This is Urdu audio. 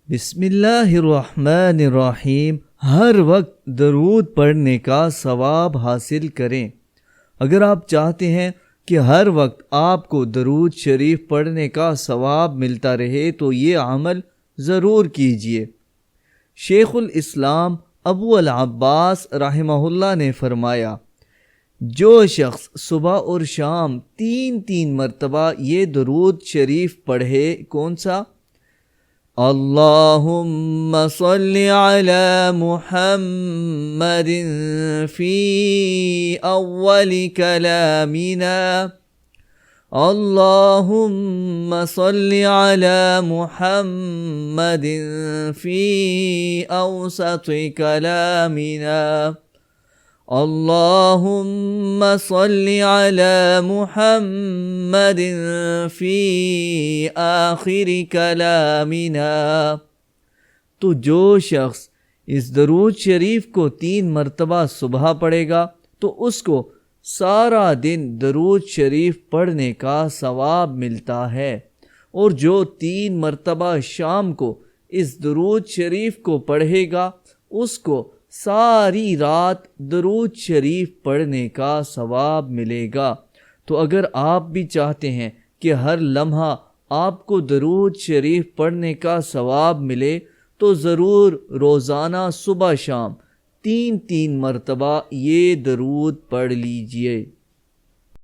بسم اللہ الرحمن الرحیم۔ ہر وقت درود پڑھنے کا ثواب حاصل کریں۔ اگر آپ چاہتے ہیں کہ ہر وقت آپ کو درود شریف پڑھنے کا ثواب ملتا رہے تو یہ عمل ضرور کیجیے۔ شیخ الاسلام ابو العباس رحمہ اللہ نے فرمایا، جو شخص صبح اور شام تین مرتبہ یہ درود شریف پڑھے، کون سا؟ اللہم صل علی محمد فی اول کلامنا، اللہم صل علی محمد فی اوسط کلامنا، اللہم صل علی محمد فی آخر کلامنا۔ تو جو شخص اس درود شریف کو 3 مرتبہ صبح پڑھے گا تو اس کو سارا دن درود شریف پڑھنے کا ثواب ملتا ہے، اور جو 3 مرتبہ شام کو اس درود شریف کو پڑھے گا اس کو ساری رات درود شریف پڑھنے کا ثواب ملے گا۔ تو اگر آپ بھی چاہتے ہیں کہ ہر لمحہ آپ کو درود شریف پڑھنے کا ثواب ملے تو ضرور روزانہ صبح شام 3 مرتبہ یہ درود پڑھ لیجئے۔